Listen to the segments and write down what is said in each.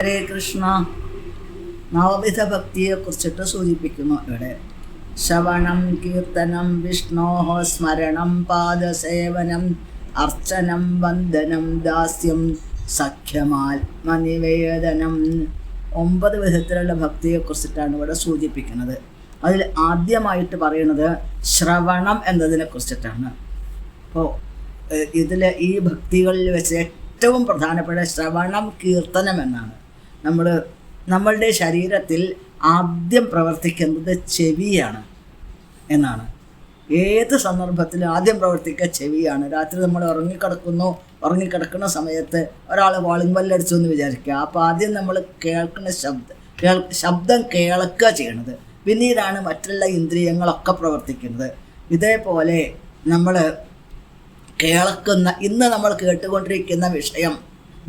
ഹരേ കൃഷ്ണ. നവവിധ ഭക്തിയെ കുറിച്ചിട്ട് സൂചിപ്പിക്കുന്നു ഇവിടെ. ശ്രവണം, കീർത്തനം, വിഷ്ണോഹ സ്മരണം, പാദസേവനം, അർച്ചനം, വന്ദനം, ദാസ്യം, സഖ്യമാത്മനിവേദനം. 9 വിധത്തിലുള്ള ഭക്തിയെക്കുറിച്ചിട്ടാണ് ഇവിടെ സൂചിപ്പിക്കുന്നത്. അതിൽ ആദ്യമായിട്ട് പറയുന്നത് ശ്രവണം എന്നതിനെ കുറിച്ചിട്ടാണ്. അപ്പോൾ ഇതിൽ ഈ ഭക്തികളിൽ വെച്ച് ഏറ്റവും പ്രധാനപ്പെട്ട ശ്രവണം, കീർത്തനം എന്നാണ്. നമ്മളുടെ ശരീരത്തിൽ ആദ്യം പ്രവർത്തിക്കുന്നത് ചെവിയാണ് എന്നാണ്. ഏത് സന്ദർഭത്തിലും ആദ്യം പ്രവർത്തിക്കുക ചെവിയാണ്. രാത്രി നമ്മൾ ഉറങ്ങിക്കിടക്കുന്ന സമയത്ത് ഒരാൾ കോളിംഗ് ബെല്ലടിച്ചു എന്ന് വിചാരിക്കുക. അപ്പോൾ ആദ്യം നമ്മൾ കേൾക്കുന്ന ശബ്ദം കേൾക്കുക ചെയ്യണത്, പിന്നീടാണ് മറ്റുള്ള ഇന്ദ്രിയങ്ങളൊക്കെ പ്രവർത്തിക്കുന്നത്. ഇതേപോലെ നമ്മൾ ഇന്ന് നമ്മൾ കേട്ടുകൊണ്ടിരിക്കുന്ന വിഷയം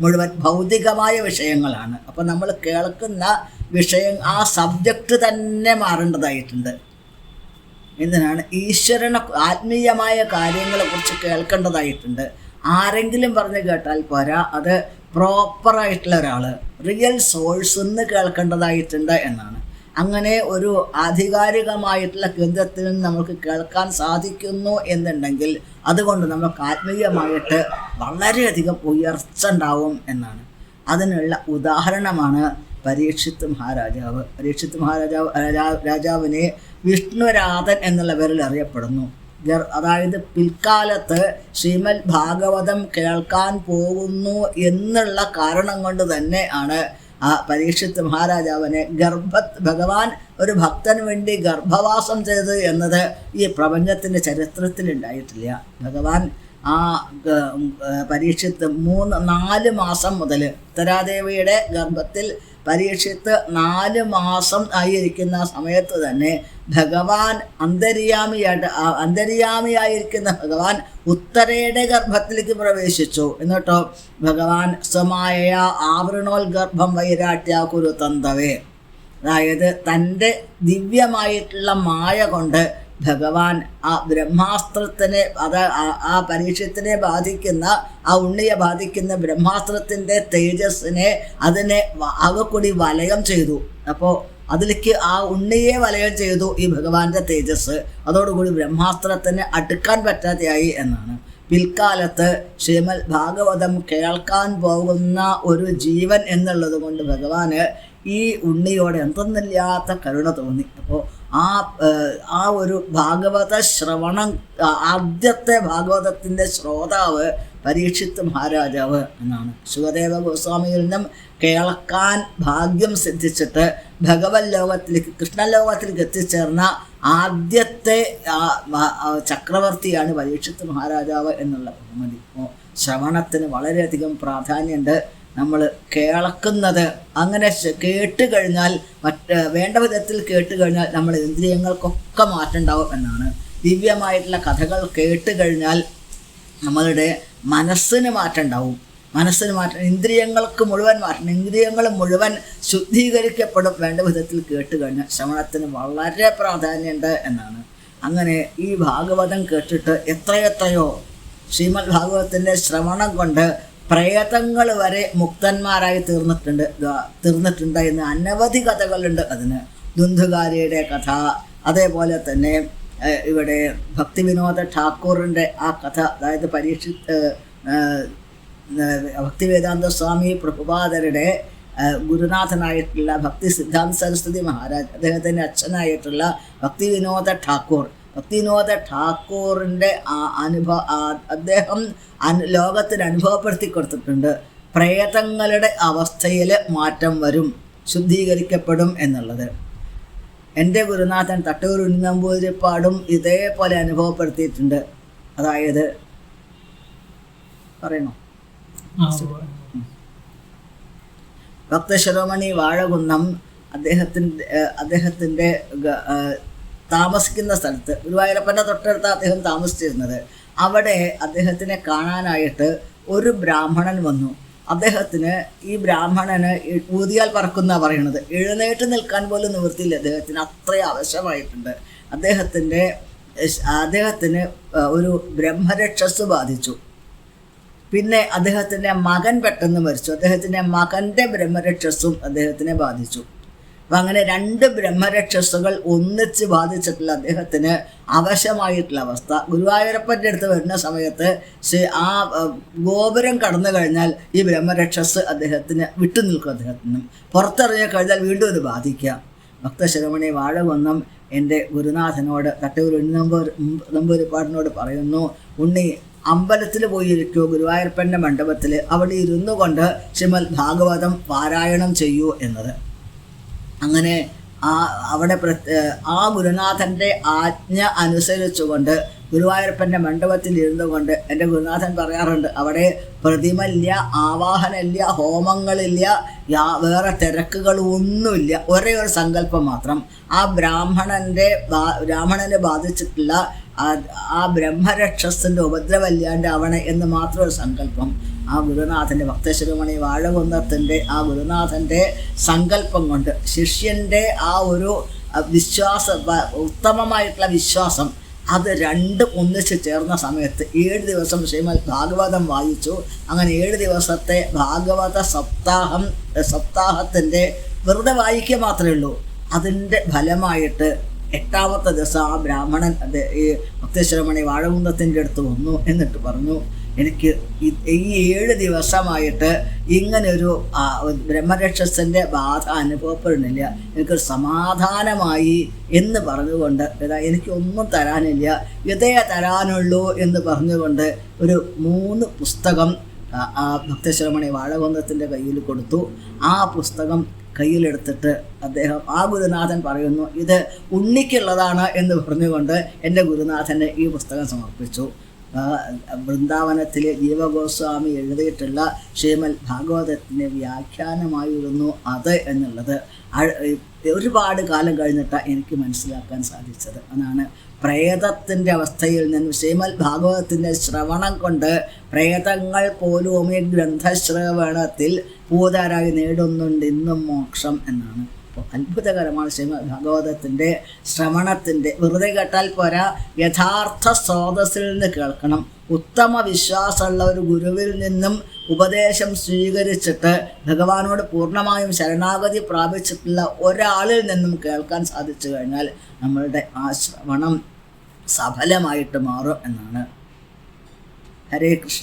മുഴുവൻ ഭൗതികമായ വിഷയങ്ങളാണ്. അപ്പോൾ നമ്മൾ കേൾക്കുന്ന വിഷയം, ആ സബ്ജക്റ്റ് തന്നെ മാറേണ്ടതായിട്ടുണ്ട്. എന്തിനാണ്? ആത്മീയമായ കാര്യങ്ങളെക്കുറിച്ച് കേൾക്കേണ്ടതായിട്ടുണ്ട്. ആരെങ്കിലും പറഞ്ഞ് കേട്ടാൽ പോരാ, അത് പ്രോപ്പറായിട്ടുള്ള ഒരാൾ, റിയൽ സോഴ്സ് നിന്ന് കേൾക്കേണ്ടതായിട്ടുണ്ട് എന്നാണ്. അങ്ങനെ ഒരു ആധികാരികമായിട്ടുള്ള കേന്ദ്രത്തിൽ നിന്ന് നമുക്ക് കേൾക്കാൻ സാധിക്കുന്നു എന്നുണ്ടെങ്കിൽ അതുകൊണ്ട് നമുക്ക് ആത്മീയമായിട്ട് വളരെയധികം ഉയർച്ച ഉണ്ടാവും എന്നാണ്. അതിനുള്ള ഉദാഹരണമാണ് പരീക്ഷിത്ത് രാജാവിനെ വിഷ്ണുരാധൻ എന്നുള്ള പേരിൽ അറിയപ്പെടുന്നു. അതായത് പിൽക്കാലത്ത് ശ്രീമദ് ഭാഗവതം കേൾക്കാൻ പോകുന്നു എന്നുള്ള കാരണം കൊണ്ട് തന്നെ ആണ് ആ പരീക്ഷിത്ത് മഹാരാജാവിനെ ഭഗവാൻ ഒരു ഭക്തന് വേണ്ടി ഗർഭവാസം ചെയ്തത് എന്നത് ഈ പ്രപഞ്ചത്തിൻ്റെ ചരിത്രത്തിലുണ്ടായിട്ടില്ല. ഭഗവാൻ ആ പരീക്ഷിത്ത് 4 മാസം മുതൽ ഉത്തരാദേവിയുടെ ഗർഭത്തിൽ പരീക്ഷിത്ത് 4 മാസം ആയിരിക്കുന്ന സമയത്ത് തന്നെ ഭഗവാൻ അന്തര്യാമിയായിരിക്കുന്ന ഭഗവാൻ ഉത്തരയുടെ ഗർഭത്തിലേക്ക് പ്രവേശിച്ചു. എന്നിട്ടോ ഭഗവാൻ സ്വമായ ആവരണോത്ഗർഭം വൈരാട്യ കുരുതന്തവേ, അതായത് തൻ്റെ ദിവ്യമായിട്ടുള്ള മായ കൊണ്ട് ഭഗവാൻ ആ ബ്രഹ്മാസ്ത്രത്തിനെ, ആ പരീക്ഷത്തിനെ ബാധിക്കുന്ന, ആ ഉണ്ണിയെ ബാധിക്കുന്ന ബ്രഹ്മാസ്ത്രത്തിൻ്റെ തേജസ്സിനെ അതിനെ കൂടി വലയം ചെയ്തു. അപ്പോൾ അതിലേക്ക് ആ ഉണ്ണിയെ വലയം ചെയ്തു ഈ ഭഗവാന്റെ തേജസ്. അതോടുകൂടി ബ്രഹ്മാസ്ത്രത്തിന് അടുക്കാൻ പറ്റാതെയായി എന്നാണ്. പിൽക്കാലത്ത് ശ്രീമദ് ഭാഗവതം കേൾക്കാൻ പോകുന്ന ഒരു ജീവൻ എന്നുള്ളത് കൊണ്ട് ഭഗവാന് ഈ ഉണ്ണിയോട് എന്തെന്നില്ലാത്ത കരുണ തോന്നി. അപ്പോൾ ആ ഒരു ഭാഗവത ശ്രവണം, ആദ്യത്തെ ഭാഗവതത്തിൻ്റെ ശ്രോതാവ് പരീക്ഷിത്ത് മഹാരാജാവ് എന്നാണ്. ശുകദേവ ഗോസ്വാമിയിൽ നിന്നും കേൾക്കാൻ ഭാഗ്യം സിദ്ധിച്ചിട്ട് ഭഗവത് ലോകത്തിലേക്ക്, കൃഷ്ണലോകത്തിലേക്ക് എത്തിച്ചേർന്ന ആദ്യത്തെ ചക്രവർത്തിയാണ് പരീക്ഷിത്ത് മഹാരാജാവ് എന്നുള്ള ബഹുമതി. അപ്പോൾ ശ്രവണത്തിന് വളരെയധികം പ്രാധാന്യമുണ്ട്. നമ്മൾ കേൾക്കുന്നത് അങ്ങനെ കേട്ട് കഴിഞ്ഞാൽ, വേണ്ട വിധത്തിൽ കേട്ട് കഴിഞ്ഞാൽ നമ്മൾ ഇന്ദ്രിയങ്ങൾക്കൊക്കെ മാറ്റം ഉണ്ടാവും എന്നാണ്. ദിവ്യമായിട്ടുള്ള കഥകൾ കേട്ട് കഴിഞ്ഞാൽ നമ്മളുടെ മനസ്സിന് മാറ്റം ഉണ്ടാവും. ഇന്ദ്രിയങ്ങൾക്ക് മുഴുവൻ മാറ്റം, ഇന്ദ്രിയങ്ങൾ മുഴുവൻ ശുദ്ധീകരിക്കപ്പെടും വേണ്ട വിധത്തിൽ കേട്ട് കഴിഞ്ഞാൽ. ശ്രവണത്തിന് വളരെ പ്രാധാന്യമുണ്ട് എന്നാണ്. അങ്ങനെ ഈ ഭാഗവതം കേട്ടിട്ട് എത്രയെത്രയോ ശ്രീമദ് ഭാഗവതത്തിൻ്റെ ശ്രവണം കൊണ്ട് പ്രേതങ്ങൾ വരെ മുക്തന്മാരായി തീർന്നിട്ടുണ്ട് എന്ന് അനവധി കഥകളുണ്ട്. അതിന് ദുന്ധുകാരിയുടെ കഥ, അതേപോലെ തന്നെ ഇവിടെ ഭക്തിവിനോദ ഠാക്കൂറിൻ്റെ ആ കഥ, അതായത് ഭക്തിവേദാന്ത സ്വാമി പ്രഭുപാദരുടെ ഗുരുനാഥനായിട്ടുള്ള ഭക്തി സിദ്ധാന്ത സരസ്വതി മഹാരാജ്, അദ്ദേഹത്തിൻ്റെ അച്ഛനായിട്ടുള്ള ഭക്തിവിനോദ ഠാക്കൂറിൻ്റെ അദ്ദേഹം ലോകത്തിന് അനുഭവപ്പെടുത്തി കൊടുത്തിട്ടുണ്ട്. പ്രേതങ്ങളുടെ അവസ്ഥയിൽ മാറ്റം വരും, ശുദ്ധീകരിക്കപ്പെടും എന്നുള്ളത്. എൻ്റെ ഗുരുനാഥൻ തട്ടൂർ ഉണ്ണിനമ്പൂതിരിപ്പാടും ഇതേപോലെ അനുഭവപ്പെടുത്തിയിട്ടുണ്ട്. അതായത് പറയണോ? ഭക്തശിരോമണി വാഴകുന്നം അദ്ദേഹത്തിൻ്റെ താമസിക്കുന്ന സ്ഥലത്ത്, ഗുരുവായൂരപ്പൻ്റെ തൊട്ടടുത്ത് അദ്ദേഹം താമസിച്ചിരുന്നത്. അവിടെ അദ്ദേഹത്തിനെ കാണാനായിട്ട് ഒരു ബ്രാഹ്മണൻ വന്നു. ഈ ബ്രാഹ്മണന് ഊതിയാൽ പറക്കുന്ന പറയണത്, എഴുന്നേറ്റ് നിൽക്കാൻ പോലും നിവൃത്തിയില്ല. അദ്ദേഹത്തിന് അത്രയും ആവശ്യമായിട്ടുണ്ട്. അദ്ദേഹത്തിന് ഒരു ബ്രഹ്മരക്ഷസ് ബാധിച്ചു. പിന്നെ അദ്ദേഹത്തിൻ്റെ മകൻ പെട്ടെന്ന് മരിച്ചു. അദ്ദേഹത്തിൻ്റെ മകൻ്റെ ബ്രഹ്മരക്ഷസും അദ്ദേഹത്തിനെ ബാധിച്ചു. അപ്പം അങ്ങനെ 2 ബ്രഹ്മരക്ഷസുകൾ ഒന്നിച്ച് ബാധിച്ചിട്ടുള്ള അദ്ദേഹത്തിന് അവശമായിട്ടുള്ള അവസ്ഥ. ഗുരുവായൂരപ്പൻ്റെ അടുത്ത് വരുന്ന സമയത്ത് ആ ഗോപുരം കടന്നു കഴിഞ്ഞാൽ ഈ ബ്രഹ്മരക്ഷസ് അദ്ദേഹത്തിന് വിട്ടുനിൽക്കും. അദ്ദേഹത്തിന് പുറത്തിറങ്ങി കഴിഞ്ഞാൽ വീണ്ടും ഇത് ബാധിക്കുക. ഭക്തശിരോമണി വാഴകുന്നം എൻ്റെ ഗുരുനാഥനോട് തട്ടൂർ നമ്പൂരിപ്പാടിനോട് പറയുന്നു, ഉണ്ണി അമ്പലത്തിൽ പോയിരിക്കൂ, ഗുരുവായൂരപ്പൻ്റെ മണ്ഡപത്തിൽ അവിടെ ഇരുന്നു കൊണ്ട് ശ്രീമദ് ഭാഗവതം പാരായണം ചെയ്യൂ എന്നത്. അങ്ങനെ അവിടെ ആ ഗുരുനാഥൻ്റെ ആജ്ഞ അനുസരിച്ചുകൊണ്ട് ഗുരുവായൂരപ്പൻ്റെ മണ്ഡപത്തിൽ ഇരുന്നു കൊണ്ട് എൻ്റെ ഗുരുനാഥൻ പറയാറുണ്ട്, അവിടെ പ്രതിമയില്ല, ആവാഹനമില്ല, ഹോമങ്ങളില്ല, വേറെ തിരക്കുകളൊന്നുമില്ല, ഒരേ ഒരു സങ്കല്പം മാത്രം. ആ ബ്രാഹ്മണനെ ബാധിച്ചിട്ടുള്ള ആ ബ്രഹ്മരക്ഷസിൻ്റെ ഉപദ്രവമില്ലാണ്ട് ആവണേ എന്ന് മാത്രം ഒരു സങ്കല്പം. ആ ഗുരുനാഥൻ്റെ ഭക്തശിരോമണി വാഴകുന്നത്തിൻ്റെ ആ ഗുരുനാഥൻ്റെ സങ്കല്പം കൊണ്ട് ശിഷ്യൻ്റെ ആ ഒരു ഉത്തമമായിട്ടുള്ള വിശ്വാസം അത് രണ്ടും ഒന്നിച്ച് ചേർന്ന സമയത്ത് 7 ദിവസം ശ്രീമദ് ഭാഗവതം വായിച്ചു. അങ്ങനെ 7 ദിവസത്തെ ഭാഗവത സപ്താഹത്തിൻ്റെ വെറുതെ വായിക്കുക മാത്രമേ ഉള്ളൂ. അതിൻ്റെ ഫലമായിട്ട് 8ാമത്തെ ദിവസം ആ ബ്രാഹ്മണൻ ഈ ഭക്തശിരോമണി വാഴകുന്നത്തിൻ്റെ അടുത്ത് വന്നു. എന്നിട്ട് പറഞ്ഞു, എനിക്ക് ഈ 7 ദിവസമായിട്ട് ഇങ്ങനൊരു ബ്രഹ്മരക്ഷസിൻ്റെ ബാധ അനുഭവപ്പെടുന്നില്ല, എനിക്കൊരു സമാധാനമായി എന്ന് പറഞ്ഞുകൊണ്ട്, എനിക്കൊന്നും തരാനില്ല, ഇതേ തരാനുള്ളൂ എന്ന് പറഞ്ഞുകൊണ്ട് ഒരു 3 പുസ്തകം ആ ഭക്തശിരോമണി വാഴകുന്നത്തിൻ്റെ കയ്യിൽ കൊടുത്തു. ആ പുസ്തകം കയ്യിലെടുത്തിട്ട് അദ്ദേഹം ആ ഗുരുനാഥൻ പറയുന്നു, ഇത് ഉണ്ണിക്കുള്ളതാണ് എന്ന് പറഞ്ഞുകൊണ്ട് എൻ്റെ ഗുരുനാഥന് ഈ പുസ്തകം സമർപ്പിച്ചു. വൃന്ദാവനത്തിലെ ജീവഗോസ്വാമി എഴുതിയിട്ടുള്ള ശ്രീമദ് ഭാഗവതത്തിൻ്റെ വ്യാഖ്യാനമായിരുന്നു അത് എന്നുള്ളത് ഒരുപാട് കാലം കഴിഞ്ഞിട്ടാണ് എനിക്ക് മനസ്സിലാക്കാൻ സാധിച്ചത്. അതാണ് പ്രേതത്തിൻ്റെ അവസ്ഥയിൽ നിന്ന് ശ്രീമദ് ഭാഗവതത്തിൻ്റെ ശ്രവണം കൊണ്ട് പ്രേതങ്ങൾ പോലും ഈ ഗ്രന്ഥശ്രവണത്തിൽ പൂതരായി നേടുന്നുണ്ട് ഇന്നും മോക്ഷം എന്നാണ്. അപ്പോൾ അത്ഭുതകരമാണ് ശ്രീമദ് ഭാഗവതത്തിൻ്റെ ശ്രവണത്തിൻ്റെ. വെറുതെ കേട്ടാൽ പോരാ, യഥാർത്ഥ സ്രോതസ്സിൽ നിന്ന് കേൾക്കണം. ഉത്തമ വിശ്വാസമുള്ള ഒരു ഗുരുവിൽ നിന്നും ഉപദേശം സ്വീകരിച്ചിട്ട് ഭഗവാനോട് പൂർണ്ണമായും ശരണാഗതി പ്രാപിച്ചിട്ടുള്ള ഒരാളിൽ നിന്നും കേൾക്കാൻ സാധിച്ചു കഴിഞ്ഞാൽ നമ്മളുടെ ആ ശ്രവണം സഫലമായിട്ട് മാറും എന്നാണ്. ഹരേ കൃഷ്ണ.